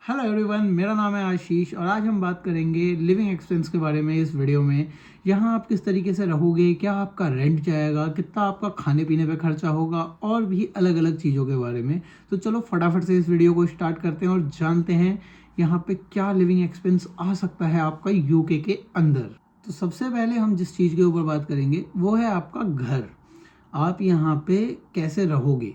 Hello everyone, मेरा नाम है आशीष और आज हम बात करेंगे लिविंग एक्सपेंस के बारे में इस वीडियो में। यहाँ आप किस तरीके से रहोगे, क्या आपका रेंट जाएगा, कितना आपका खाने पीने पे खर्चा होगा और भी अलग अलग चीज़ों के बारे में। तो चलो फटाफट से इस वीडियो को स्टार्ट करते हैं और जानते हैं यहाँ पे क्या लिविंग एक्सपेंस आ सकता है आपका यूके के अंदर। तो सबसे पहले हम जिस चीज़ के ऊपर बात करेंगे वो है आपका घर। आप यहाँ पे कैसे रहोगे।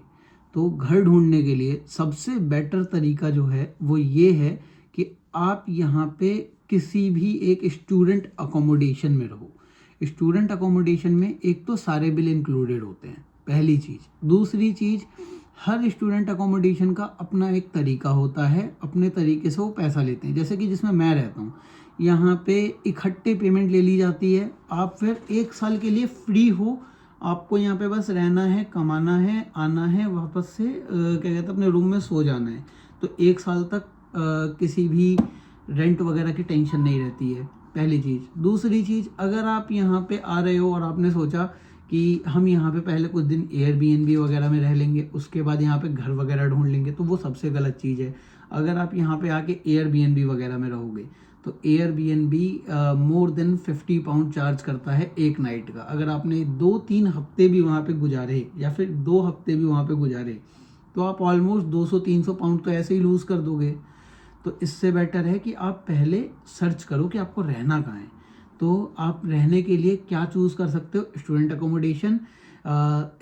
तो घर ढूंढने के लिए सबसे बेटर तरीका जो है वो ये है कि आप यहाँ पे किसी भी एक स्टूडेंट अकोमोडेशन में रहो। स्टूडेंट अकोमोडेशन में एक तो सारे बिल इंक्लूडेड होते हैं, पहली चीज़। दूसरी चीज़, हर स्टूडेंट अकोमोडेशन का अपना एक तरीका होता है, अपने तरीके से वो पैसा लेते हैं। जैसे कि जिसमें मैं रहता हूँ, यहाँ पे इकट्ठे पेमेंट ले ली जाती है। आप फिर 1 साल के लिए फ्री हो, आपको यहाँ पे बस रहना है, कमाना है, आना है, वापस से क्या कहते हैं अपने रूम में सो जाना है। तो 1 साल तक किसी भी रेंट वगैरह की टेंशन नहीं रहती है, पहली चीज़। दूसरी चीज़, अगर आप यहाँ पे आ रहे हो और आपने सोचा कि हम यहाँ पे पहले कुछ दिन एयरबीएनबी वगैरह में रह लेंगे, उसके बाद यहाँ पे घर वगैरह ढूंढ लेंगे, तो वो सबसे गलत चीज़ है। अगर आप यहाँ पे आके एयरबीएनबी वगैरह में रहोगे तो Airbnb more than 50 pound charge करता है एक नाइट का। अगर आपने 2-3 हफ्ते भी वहाँ पे गुजारे या फिर 2 हफ्ते भी वहाँ पे गुजारे तो आप ऑलमोस्ट 200-300 पाउंड तो ऐसे ही लूज़ कर दोगे। तो इससे बेटर है कि आप पहले सर्च करो कि आपको रहना कहाँ है। तो आप रहने के लिए क्या चूज़ कर सकते हो, स्टूडेंट अकोमोडेशन।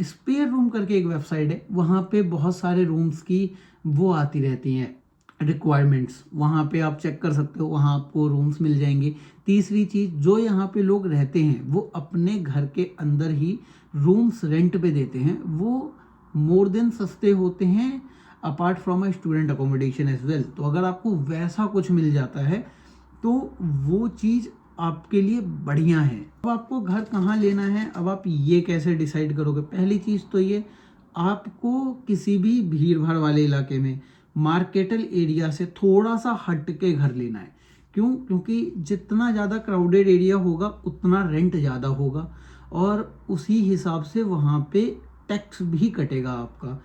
स्पेयर रूम करके एक वेबसाइट है, वहाँ पे बहुत सारे रूम्स की वो आती रहती हैं रिक्वायरमेंट्स, वहाँ पे आप चेक कर सकते हो, वहाँ आपको रूम्स मिल जाएंगे। तीसरी चीज़, जो यहाँ पे लोग रहते हैं वो अपने घर के अंदर ही रूम्स रेंट पे देते हैं, वो मोर देन सस्ते होते हैं apart from a student accommodation as well. तो अगर आपको वैसा कुछ मिल जाता है तो वो चीज़ आपके लिए बढ़िया है। अब आपको घर कहाँ लेना है, अब आप ये कैसे डिसाइड करोगे। पहली चीज़ तो ये, आपको किसी भी भीड़ भाड़ वाले इलाके में, मार्केटल एरिया से थोड़ा सा हट के घर लेना है। क्यों? क्योंकि जितना ज़्यादा क्राउडेड एरिया होगा उतना रेंट ज़्यादा होगा और उसी हिसाब से वहाँ पे टैक्स भी कटेगा आपका।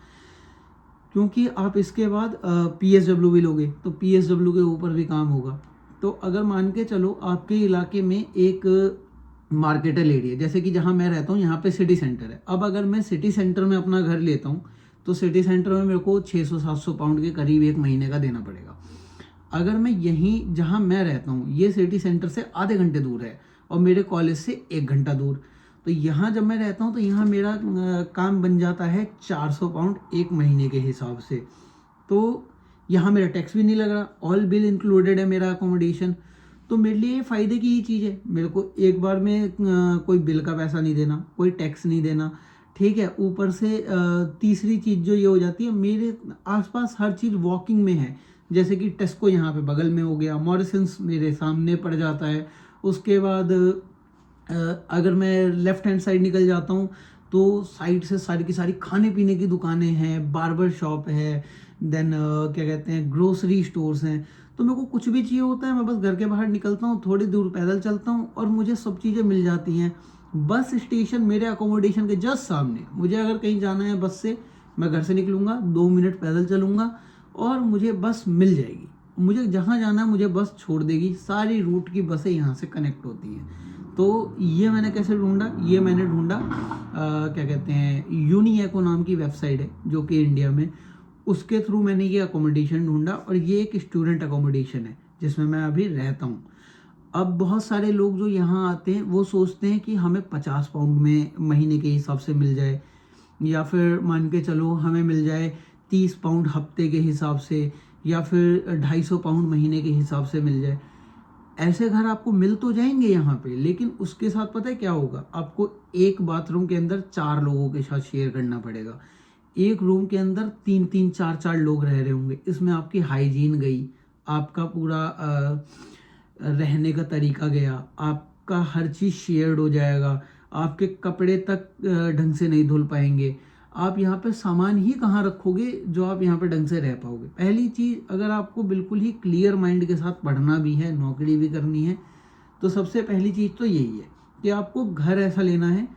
क्योंकि आप इसके बाद PSW भी लोगे तो PSW के ऊपर भी काम होगा। तो अगर मान के चलो आपके इलाके में एक मार्केटल एरिया, जैसे कि जहाँ मैं रहता हूँ यहाँ पे सिटी सेंटर है। अब अगर मैं सिटी सेंटर में अपना घर लेता हूँ तो सिटी सेंटर में मेरे को 600-700 पाउंड के करीब एक महीने का देना पड़ेगा। अगर मैं यहीं जहाँ मैं रहता हूँ, ये सिटी सेंटर से आधे घंटे दूर है और मेरे कॉलेज से 1 घंटा दूर, तो यहाँ जब मैं रहता हूँ तो यहाँ मेरा काम बन जाता है 400 पाउंड एक महीने के हिसाब से। तो यहाँ मेरा टैक्स भी नहीं लग रहा, ऑल बिल इंक्लूडेड है मेरा अकोमोडेशन। तो मेरे लिए फ़ायदे की ही चीज़ है। मेरे को एक बार में कोई बिल का पैसा नहीं देना, कोई टैक्स नहीं देना, ठीक है। ऊपर से तीसरी चीज़ जो ये हो जाती है, मेरे आसपास हर चीज़ वॉकिंग में है। जैसे कि टेस्को यहाँ पे बगल में हो गया, मॉरिसन्स मेरे सामने पड़ जाता है। उसके बाद अगर मैं लेफ़्ट हैंड साइड निकल जाता हूँ तो साइड से सारी की सारी खाने पीने की दुकानें हैं, बार्बर शॉप है, देन क्या कहते हैं ग्रोसरी स्टोर्स हैं। तो मेरे को कुछ भी चाहिए होता है, मैं बस घर के बाहर निकलता हूँ, थोड़ी दूर पैदल चलता हूँ और मुझे सब चीज़ें मिल जाती हैं। बस स्टेशन मेरे अकोमोडेशन के जस्ट सामने। मुझे अगर कहीं जाना है बस से, मैं घर से निकलूँगा, 2 मिनट पैदल चलूँगा और मुझे बस मिल जाएगी। मुझे जहाँ जाना है मुझे बस छोड़ देगी। सारी रूट की बसें यहाँ से कनेक्ट होती हैं। तो ये मैंने कैसे ढूंढा, ये मैंने ढूंढा क्या कहते हैं यूनिएको नाम की वेबसाइट है जो कि इंडिया में, उसके थ्रू मैंने ये अकोमोडेशन ढूंढा और ये एक स्टूडेंट अकोमोडेशन है जिसमें मैं अभी रहता हूँ। अब बहुत सारे लोग जो यहाँ आते हैं वो सोचते हैं कि हमें 50 पाउंड में महीने के हिसाब से मिल जाए, या फिर मान के चलो हमें मिल जाए 30 पाउंड हफ्ते के हिसाब से, या फिर 250 पाउंड महीने के हिसाब से मिल जाए। ऐसे घर आपको मिल तो जाएंगे यहाँ पे, लेकिन उसके साथ पता है क्या होगा, आपको एक बाथरूम के अंदर 4 लोगों के साथ शेयर करना पड़ेगा। एक रूम के अंदर 3-3, 4-4 लोग रह रहे होंगे। इसमें आपकी हाइजीन गई, आपका पूरा रहने का तरीका गया, आपका हर चीज़ शेयर्ड हो जाएगा, आपके कपड़े तक ढंग से नहीं धुल पाएंगे। आप यहाँ पे सामान ही कहाँ रखोगे जो आप यहाँ पे ढंग से रह पाओगे। पहली चीज़, अगर आपको बिल्कुल ही क्लियर माइंड के साथ पढ़ना भी है, नौकरी भी करनी है, तो सबसे पहली चीज़ तो यही है कि आपको घर ऐसा लेना है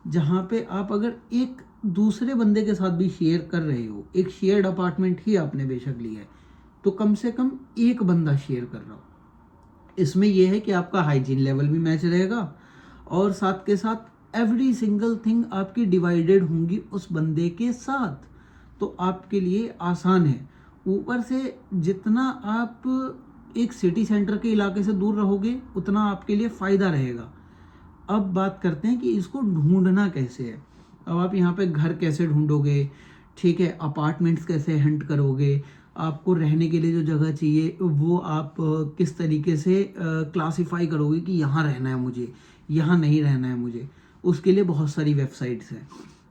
जहाँ पे आप अगर एक दूसरे बंदे के साथ भी शेयर कर रहे हो, एक शेयर्ड अपार्टमेंट ही आपने बेशक लिया है, तो कम से कम एक बंदा शेयर कर रहा हो। इसमें यह है कि आपका हाइजीन लेवल भी मैच रहेगा और साथ के साथ एवरी सिंगल थिंग आपकी डिवाइडेड होंगी उस बंदे के साथ, तो आपके लिए आसान है। ऊपर से जितना आप एक सिटी सेंटर के इलाके से दूर रहोगे उतना आपके लिए फ़ायदा रहेगा। अब बात करते हैं कि इसको ढूंढना कैसे है। अब आप यहाँ पे घर कैसे ढूंढोगे, ठीक है, अपार्टमेंट्स कैसे हंट करोगे, आपको रहने के लिए जो जगह चाहिए वो आप किस तरीके से क्लासिफाई करोगे कि यहाँ रहना है मुझे, यहाँ नहीं रहना है मुझे। उसके लिए बहुत सारी वेबसाइट्स हैं,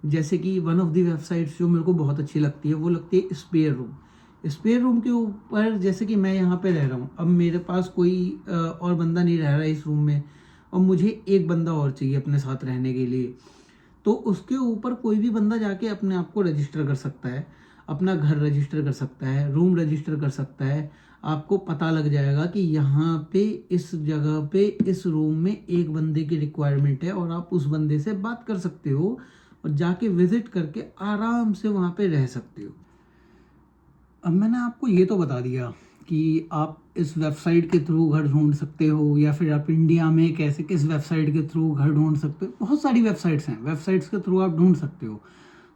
जैसे कि वन ऑफ द वेबसाइट्स जो मेरे को बहुत अच्छी लगती है वो लगती है स्पेयर रूम। स्पेयर रूम के ऊपर, जैसे कि मैं यहाँ पे रह रहा हूँ, अब मेरे पास कोई और बंदा नहीं रह रहा है इस रूम में और मुझे एक बंदा और चाहिए अपने साथ रहने के लिए, तो उसके ऊपर कोई भी बंदा जाके अपने आप को रजिस्टर कर सकता है, अपना घर रजिस्टर कर सकता है, रूम रजिस्टर कर सकता है। आपको पता लग जाएगा कि यहाँ पे इस जगह पे इस रूम में एक बंदे की रिक्वायरमेंट है और आप उस बंदे से बात कर सकते हो और जाके विजिट करके आराम से वहाँ पे रह सकते हो। अब मैंने आपको ये तो बता दिया कि आप इस वेबसाइट के थ्रू घर ढूंढ सकते हो या फिर आप इंडिया में कैसे किस वेबसाइट के थ्रू घर ढूंढ सकते हो। बहुत सारी वेबसाइट्स हैं, वेबसाइट्स के थ्रू आप ढूंढ सकते हो।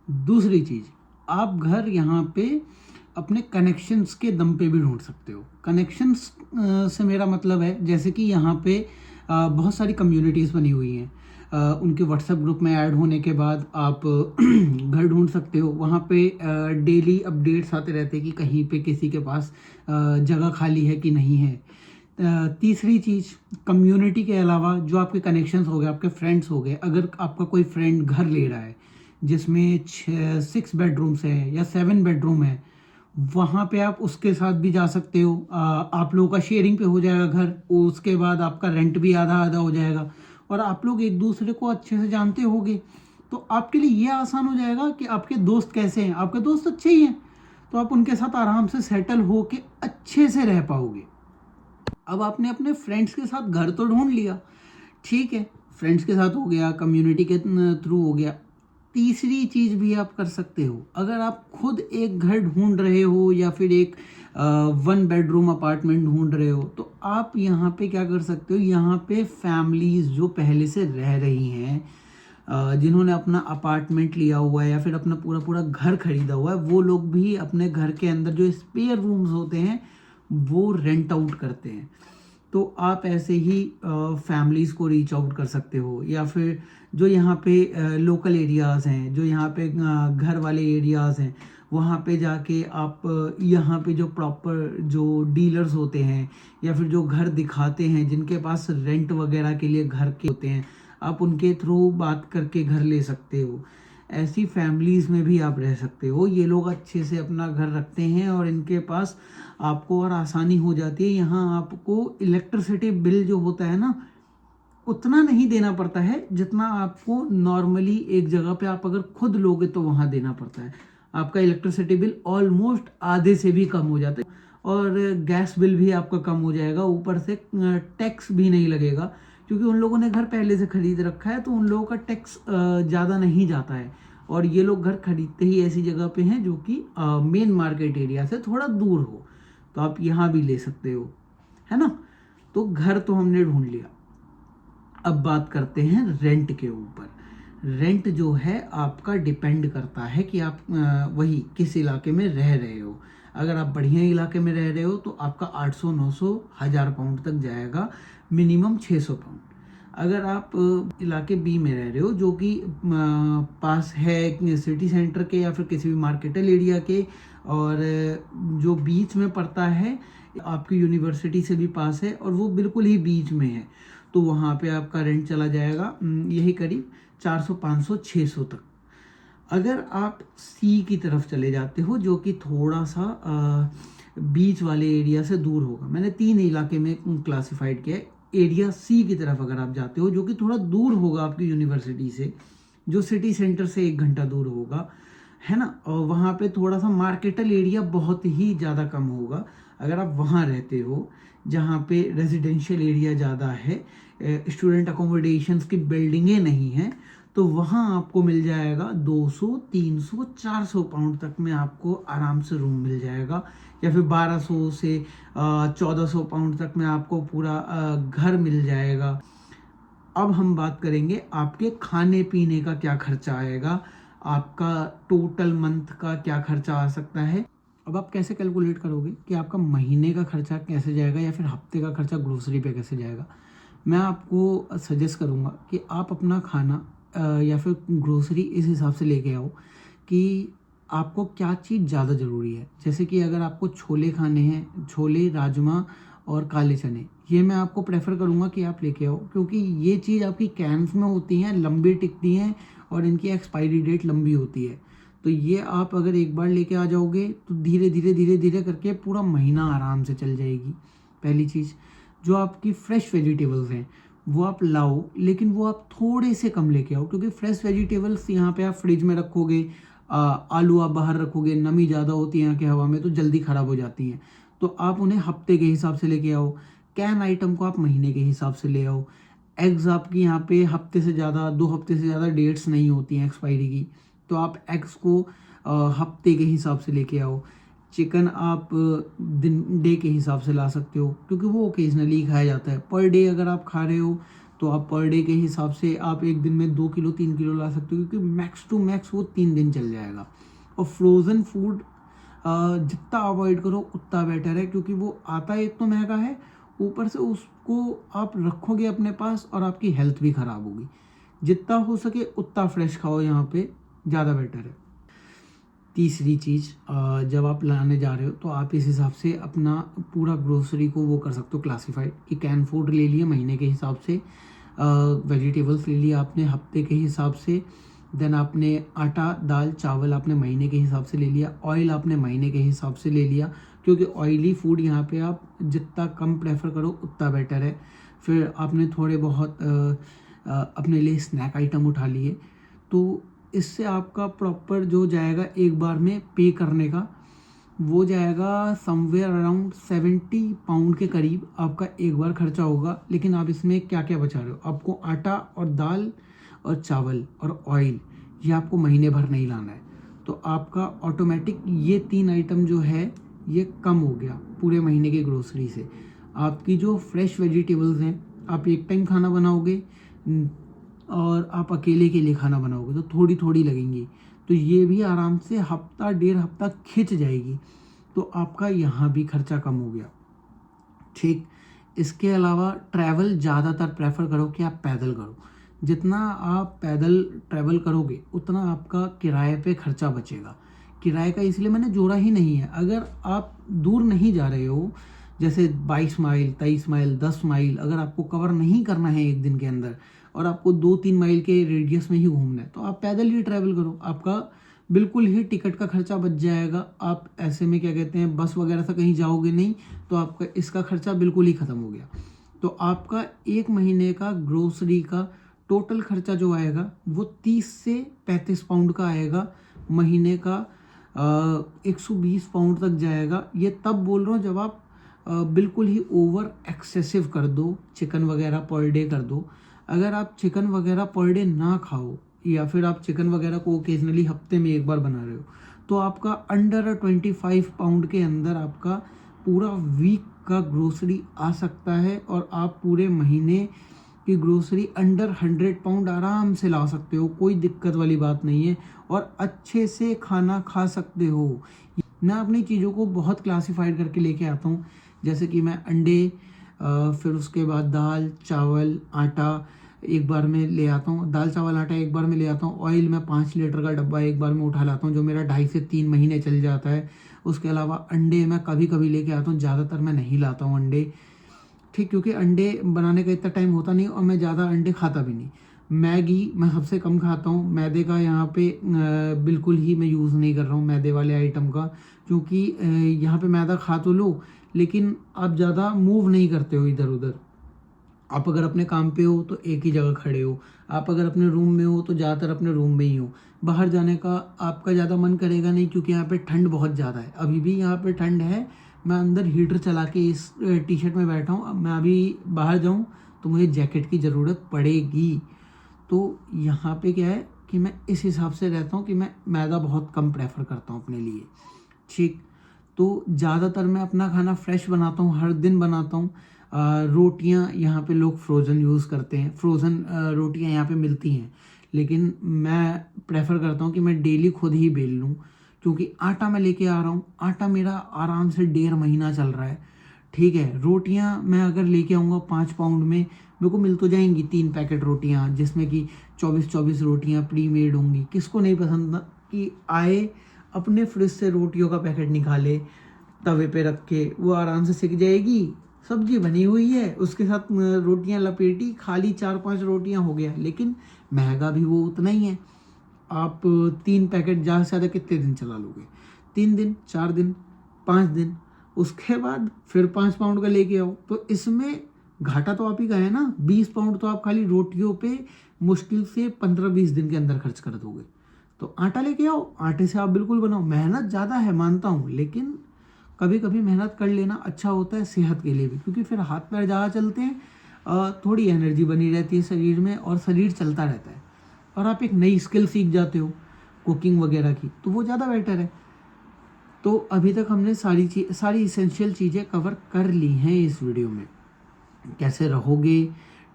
दूसरी चीज़, आप घर यहाँ पे अपने कनेक्शंस के दम पे भी ढूंढ सकते हो। कनेक्शंस से मेरा मतलब है जैसे कि यहाँ पे बहुत सारी कम्युनिटीज़ बनी हुई हैं, उनके व्हाट्सएप ग्रुप में ऐड होने के बाद आप घर ढूंढ सकते हो। वहाँ पे डेली अपडेट्स आते रहते हैं कि कहीं पे किसी के पास जगह खाली है कि नहीं है। तीसरी चीज़, कम्युनिटी के अलावा जो आपके कनेक्शंस हो गए, आपके फ्रेंड्स हो गए, अगर आपका कोई फ्रेंड घर ले रहा है जिसमें 6 बेडरूम्स हैं या 7 बेडरूम है, वहाँ पे आप उसके साथ भी जा सकते हो। आप लोगों का शेयरिंग पे हो जाएगा घर, उसके बाद आपका रेंट भी आधा आधा हो जाएगा और आप लोग एक दूसरे को अच्छे से जानते होगे, तो आपके लिए ये आसान हो जाएगा कि आपके दोस्त कैसे हैं, आपके दोस्त अच्छे ही हैं तो आप उनके साथ आराम से सेटल हो के अच्छे से रह पाओगे। अब आपने अपने फ्रेंड्स के साथ घर तो ढूंढ लिया, ठीक है, फ्रेंड्स के साथ हो गया, कम्युनिटी के थ्रू हो गया। तीसरी चीज़ भी आप कर सकते हो, अगर आप खुद एक घर ढूंढ रहे हो या फिर एक 1 बेडरूम अपार्टमेंट ढूंढ रहे हो, तो आप यहाँ पे क्या कर सकते हो, यहाँ पे फैमिलीज़ जो पहले से रह रही हैं, जिन्होंने अपना अपार्टमेंट लिया हुआ है या फिर अपना पूरा पूरा घर खरीदा हुआ है, वो लोग भी अपने घर के अंदर जो स्पेयर रूम्स होते हैं वो रेंट आउट करते हैं। तो आप ऐसे ही फैमिलीज़ को रीच आउट कर सकते हो, या फिर जो यहाँ पे लोकल एरियाज़ हैं, जो यहाँ पे घर वाले एरियाज़ हैं, वहाँ पे जाके आप यहाँ पे जो प्रॉपर जो डीलर्स होते हैं या फिर जो घर दिखाते हैं, जिनके पास रेंट वगैरह के लिए घर के होते हैं, आप उनके थ्रू बात करके घर ले सकते हो। ऐसी फैमिलीज़ में भी आप रह सकते हो। ये लोग अच्छे से अपना घर रखते हैं और इनके पास आपको और आसानी हो जाती है। यहाँ आपको इलेक्ट्रिसिटी बिल जो होता है ना, उतना नहीं देना पड़ता है जितना आपको नॉर्मली एक जगह पे आप अगर खुद लोगे तो वहाँ देना पड़ता है। आपका इलेक्ट्रिसिटी बिल ऑलमोस्ट आधे से भी कम हो जाता है और गैस बिल भी आपका कम हो जाएगा। ऊपर से टैक्स भी नहीं लगेगा क्योंकि उन लोगों ने घर पहले से खरीद रखा है, तो उन लोगों का टैक्स ज़्यादा नहीं जाता है। और ये लोग घर खरीदते ही ऐसी जगह पे हैं जो कि मेन मार्केट एरिया से थोड़ा दूर हो, तो आप यहाँ भी ले सकते हो, है ना। तो घर तो हमने ढूंढ लिया। अब बात करते हैं रेंट के ऊपर। रेंट जो है आपका डिपेंड करता है कि आप वही किस इलाके में रह रहे हो। अगर आप बढ़िया इलाके में रह रहे हो तो आपका 800, 900, 1000 पाउंड तक जाएगा, मिनिमम 600 पाउंड। अगर आप इलाके बी में रह रहे हो जो कि पास है सिटी सेंटर के या फिर किसी भी मार्केटल एरिया के, और जो बीच में पड़ता है, आपकी यूनिवर्सिटी से भी पास है और वो बिल्कुल ही बीच में है, तो वहाँ पे आपका रेंट चला जाएगा यही करीब 400, 500, 600 तक। अगर आप सी की तरफ चले जाते हो जो कि थोड़ा सा बीच वाले एरिया से दूर होगा, मैंने 3 इलाके में क्लासिफाइड किया है। एरिया सी की तरफ अगर आप जाते हो जो कि थोड़ा दूर होगा आपकी यूनिवर्सिटी से, जो सिटी सेंटर से 1 घंटा दूर होगा, है ना, और वहाँ पे थोड़ा सा मार्केटल एरिया बहुत ही ज़्यादा कम होगा। अगर आप वहाँ रहते हो जहाँ पे रेजिडेंशियल एरिया ज़्यादा है, स्टूडेंट अकोमोडेशंस की बिल्डिंगें नहीं हैं, तो वहाँ आपको मिल जाएगा 200, 300, 400 पाउंड तक में आपको आराम से रूम मिल जाएगा, या फिर 1200 से 1400 पाउंड तक में आपको पूरा घर मिल जाएगा। अब हम बात करेंगे आपके खाने पीने का क्या खर्चा आएगा, आपका टोटल मंथ का क्या खर्चा आ सकता है। अब आप कैसे कैलकुलेट करोगे कि आपका महीने का खर्चा कैसे जाएगा या फिर हफ्ते का खर्चा ग्रोसरी पे कैसे जाएगा। मैं आपको सजेस्ट करूँगा कि आप अपना खाना या फिर ग्रोसरी इस हिसाब से लेके आओ कि आपको क्या चीज़ ज़्यादा ज़रूरी है। जैसे कि अगर आपको छोले खाने हैं, छोले, राजमा और काले चने, ये मैं आपको प्रेफर करूँगा कि आप लेके आओ, क्योंकि ये चीज़ आपकी कैन्स में होती हैं, लंबी टिकती हैं और इनकी एक्सपायरी डेट लंबी होती है। तो ये आप अगर एक बार लेके आ जाओगे तो धीरे धीरे धीरे धीरे करके पूरा महीना आराम से चल जाएगी। पहली चीज़, जो आपकी फ्रेश वेजिटेबल्स हैं वो आप लाओ, लेकिन वो आप थोड़े से कम लेके आओ, क्योंकि फ्रेश वेजिटेबल्स यहाँ पे आप फ्रिज में रखोगे, आलू आप बाहर रखोगे, नमी ज़्यादा होती है यहाँ की हवा में तो जल्दी ख़राब हो जाती हैं। तो आप उन्हें हफ्ते के हिसाब से लेके आओ। कैन आइटम को आप महीने के हिसाब से ले आओ। एग्स आपकी यहाँ पे हफ्ते से ज़्यादा, 2 हफ्ते से ज़्यादा डेट्स नहीं होती हैं एक्सपायरी की, तो आप एग्स को हफ्ते के हिसाब से लेके आओ। चिकन आप दिन डे के हिसाब से ला सकते हो, क्योंकि वो ओकेजनली खाया जाता है। पर डे अगर आप खा रहे हो तो आप पर डे के हिसाब से आप एक दिन में 2 किलो 3 किलो ला सकते हो, क्योंकि मैक्स टू मैक्स वो 3 दिन चल जाएगा। और फ्रोज़न फूड जितना अवॉइड करो उतना बेटर है, क्योंकि वो आता है एक तो महंगा है, ऊपर से उसको आप रखोगे अपने पास और आपकी हेल्थ भी ख़राब होगी। जितना हो सके उतना फ्रेश खाओ, यहाँ पे ज़्यादा बेटर है। तीसरी चीज़, जब आप लाने जा रहे हो तो आप इस हिसाब से अपना पूरा ग्रोसरी को वो कर सकते हो क्लासीफाइड, कि कैन फूड ले लिए महीने के हिसाब से, वेजिटेबल्स ले लिए आपने हफ्ते के हिसाब से, देन आपने आटा, दाल, चावल आपने महीने के हिसाब से ले लिया, ऑयल आपने महीने के हिसाब से ले लिया, क्योंकि ऑयली फूड यहाँ पे आप जितना कम प्रेफर करो उतना बेटर है। फिर आपने थोड़े बहुत अपने लिए स्नैक आइटम उठा लिए, तो इससे आपका प्रॉपर जो जाएगा एक बार में पे करने का, वो जाएगा समवेयर अराउंड 70 पाउंड के करीब आपका एक बार खर्चा होगा। लेकिन आप इसमें क्या क्या बचा रहे हो, आपको आटा और दाल और चावल और ऑयल, ये आपको महीने भर नहीं लाना है, तो आपका ऑटोमेटिक ये 3 आइटम जो है ये कम हो गया पूरे महीने की ग्रोसरी से। आपकी जो फ्रेश वेजिटेबल्स हैं, आप एक टाइम खाना बनाओगे और आप अकेले के लिए खाना बनाओगे तो थोड़ी थोड़ी लगेंगी, तो ये भी आराम से हफ्ता 1.5 हफ्ता खिंच जाएगी, तो आपका यहाँ भी खर्चा कम हो गया। ठीक, इसके अलावा ट्रैवल ज़्यादातर प्रेफर करो कि आप पैदल करो। जितना आप पैदल ट्रैवल करोगे उतना आपका किराए पे खर्चा बचेगा। किराए का इसलिए मैंने जोड़ा ही नहीं है, अगर आप दूर नहीं जा रहे हो, जैसे 22 माइल, 23 माइल, 10 माइल अगर आपको कवर नहीं करना है एक दिन के अंदर और आपको 2-3 माइल के रेडियस में ही घूमना है, तो आप पैदल ही ट्रैवल करो, आपका बिल्कुल ही टिकट का खर्चा बच जाएगा। आप ऐसे में क्या कहते हैं, बस वगैरह से कहीं जाओगे नहीं, तो आपका इसका खर्चा बिल्कुल ही ख़त्म हो गया। तो आपका एक महीने का ग्रोसरी का टोटल खर्चा जो आएगा वो 30 से 35 पाउंड का आएगा, महीने का 120 पाउंड तक जाएगा। ये तब बोल रहा हूँ जब आप बिल्कुल ही ओवर एक्सेसिव कर दो, चिकन वगैरह पर डे कर दो। अगर आप चिकन वगैरह पर डे ना खाओ, या फिर आप चिकन वगैरह को ओकेजनली हफ्ते में एक बार बना रहे हो, तो आपका अंडर 25 पाउंड के अंदर आपका पूरा वीक का ग्रोसरी आ सकता है, और आप पूरे महीने की ग्रोसरी अंडर 100 पाउंड आराम से ला सकते हो, कोई दिक्कत वाली बात नहीं है, और अच्छे से खाना खा सकते हो। मैं अपनी चीज़ों को बहुत क्लासीफाइड करके लेके आता हूँ, जैसे कि मैं अंडे, फिर उसके बाद दाल, चावल, आटा एक बार में ले आता हूँ, दाल चावल आटा एक बार में ले आता हूँ। ऑयल मैं 5 लीटर का डब्बा एक बार में उठा लाता हूँ, जो मेरा 2.5 से 3 महीने चल जाता है। उसके अलावा अंडे मैं कभी कभी लेके आता हूँ, ज़्यादातर मैं नहीं लाता हूँ अंडे, ठीक, क्योंकि अंडे बनाने का इतना टाइम होता नहीं और मैं ज़्यादा अंडे खाता भी नहीं। मैगी मैं सबसे कम खाता हूँ, मैदे का यहाँ पे बिल्कुल ही मैं यूज़ नहीं कर रहा हूँ मैदे वाले आइटम का, क्योंकि यहाँ पे मैदा खा तो लो, लेकिन आप ज़्यादा मूव नहीं करते हो इधर उधर। आप अगर अपने काम पे हो तो एक ही जगह खड़े हो, आप अगर अपने रूम में हो तो ज़्यादातर अपने रूम में ही हो, बाहर जाने का आपका ज़्यादा मन करेगा नहीं, क्योंकि यहाँ पे ठंड बहुत ज़्यादा है। अभी भी यहाँ पे ठंड है, मैं अंदर हीटर चला के इस टी शर्ट में बैठा हूँ। अब मैं अभी बाहर जाऊँ तो मुझे जैकेट की ज़रूरत पड़ेगी, तो यहाँ पे क्या है कि मैं इस हिसाब से रहता हूँ कि मैं मैदा बहुत कम प्रेफर करता हूँ अपने लिए, ठीक। तो ज़्यादातर मैं अपना खाना फ्रेश बनाता हूँ, हर दिन बनाता हूँ। रोटियाँ यहाँ पे लोग फ्रोज़न यूज़ करते हैं, फ्रोज़न रोटियाँ यहाँ पे मिलती हैं, लेकिन मैं प्रेफर करता हूँ कि मैं डेली खुद ही बेल लूँ, क्योंकि आटा मैं लेके आ रहा हूँ, आटा मेरा आराम से 1.5 महीना चल रहा है, ठीक है। रोटियाँ मैं अगर लेके आऊँगा 5 पाउंड में, मेरे को मिल तो जाएंगी 3 पैकेट रोटियाँ, जिसमें कि 24 रोटियाँ प्री मेड होंगी। किसको नहीं पसंद कि आए अपने फ्रिज से रोटियों का पैकेट निकाले, तवे पे रख के, वो आराम से सिक जाएगी, सब्जी बनी हुई है, उसके साथ रोटियां लपेटी, खाली 4-5 रोटियां हो गया। लेकिन महंगा भी वो उतना ही है। आप 3 पैकेट ज़्यादा से ज़्यादा कितने दिन चला लोगे? 3 दिन, 4 दिन, 5 दिन, उसके बाद फिर 5 पाउंड का लेके आओ। तो इसमें घाटा तो आप ही का है ना। 20 पाउंड तो आप खाली रोटियों पे मुश्किल से 15-20 दिन के अंदर खर्च कर दोगे। तो आटा लेके आओ, आटे से आप बिल्कुल बनाओ। मेहनत ज़्यादा है मानता हूँ, लेकिन कभी कभी मेहनत कर लेना अच्छा होता है सेहत के लिए भी, क्योंकि फिर हाथ पैर ज़्यादा चलते हैं, थोड़ी एनर्जी बनी रहती है शरीर में और शरीर चलता रहता है, और आप एक नई स्किल सीख जाते हो कुकिंग वगैरह की, तो वो ज़्यादा बेटर है। तो अभी तक हमने सारी इसेंशियल चीज़ें कवर कर ली हैं इस वीडियो में। कैसे रहोगे,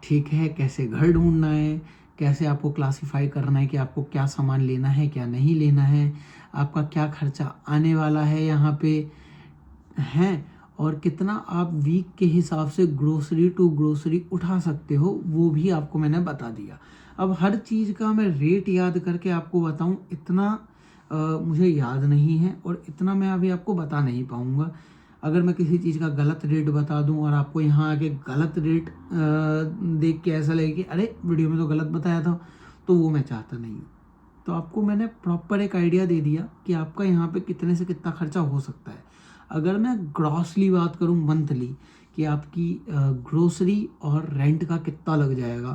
ठीक है, कैसे घर ढूंढना है, कैसे आपको क्लासिफाई करना है कि आपको क्या सामान लेना है, क्या नहीं लेना है, आपका क्या खर्चा आने वाला है यहाँ पे हैं, और कितना आप वीक के हिसाब से ग्रोसरी टू ग्रोसरी उठा सकते हो, वो भी आपको मैंने बता दिया। अब हर चीज़ का मैं रेट याद करके आपको बताऊं, इतना मुझे याद नहीं है, और इतना मैं अभी आपको बता नहीं पाऊँगा। अगर मैं किसी चीज़ का गलत रेट बता दूं और आपको यहाँ आके गलत रेट देख के ऐसा लगे कि अरे वीडियो में तो गलत बताया था, तो वो मैं चाहता नहीं हूँ। तो आपको मैंने प्रॉपर एक आइडिया दे दिया कि आपका यहाँ पे कितने से कितना खर्चा हो सकता है। अगर मैं ग्रॉसली बात करूँ मंथली, कि आपकी ग्रोसरी और रेंट का कितना लग जाएगा,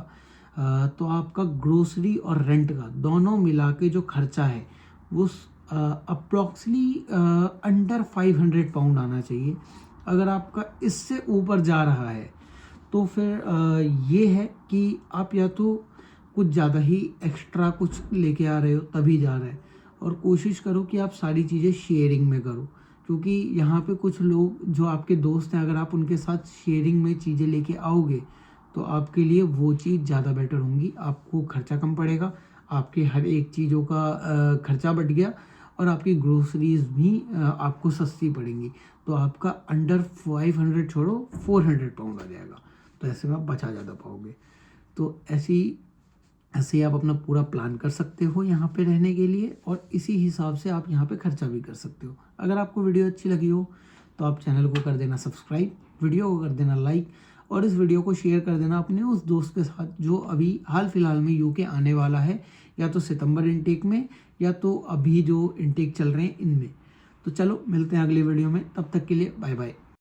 तो आपका ग्रोसरी और रेंट का दोनों मिला के जो खर्चा है वो अप्रॉक्सली अंडर 500 पाउंड आना चाहिए। अगर आपका इससे ऊपर जा रहा है तो फिर ये है कि आप या तो कुछ ज़्यादा ही एक्स्ट्रा कुछ लेके आ रहे हो तभी जा रहा है, और कोशिश करो कि आप सारी चीज़ें शेयरिंग में करो, क्योंकि यहाँ पे कुछ लोग जो आपके दोस्त हैं, अगर आप उनके साथ शेयरिंग में चीज़ें लेके आओगे तो आपके लिए वो चीज़ ज़्यादा बेटर होंगी। आपको खर्चा कम पड़ेगा, आपके हर एक चीज़ों का खर्चा बढ़ गया, और आपकी ग्रोसरीज भी आपको सस्ती पड़ेंगी। तो आपका अंडर 500 छोड़ो 400 पाउंड आ जाएगा। तो ऐसे में आप बचा ज़्यादा पाओगे। तो ऐसे ही आप अपना पूरा प्लान कर सकते हो यहाँ पे रहने के लिए, और इसी हिसाब से आप यहाँ पे खर्चा भी कर सकते हो। अगर आपको वीडियो अच्छी लगी हो तो आप चैनल को कर देना सब्सक्राइब, वीडियो को कर देना लाइक, और इस वीडियो को शेयर कर देना अपने उस दोस्त के साथ जो अभी हाल फिलहाल में यूके आने वाला है, या तो सितंबर इनटेक में, या तो अभी जो इनटेक चल रहे हैं इनमें। तो चलो मिलते हैं अगले वीडियो में, तब तक के लिए बाय बाय।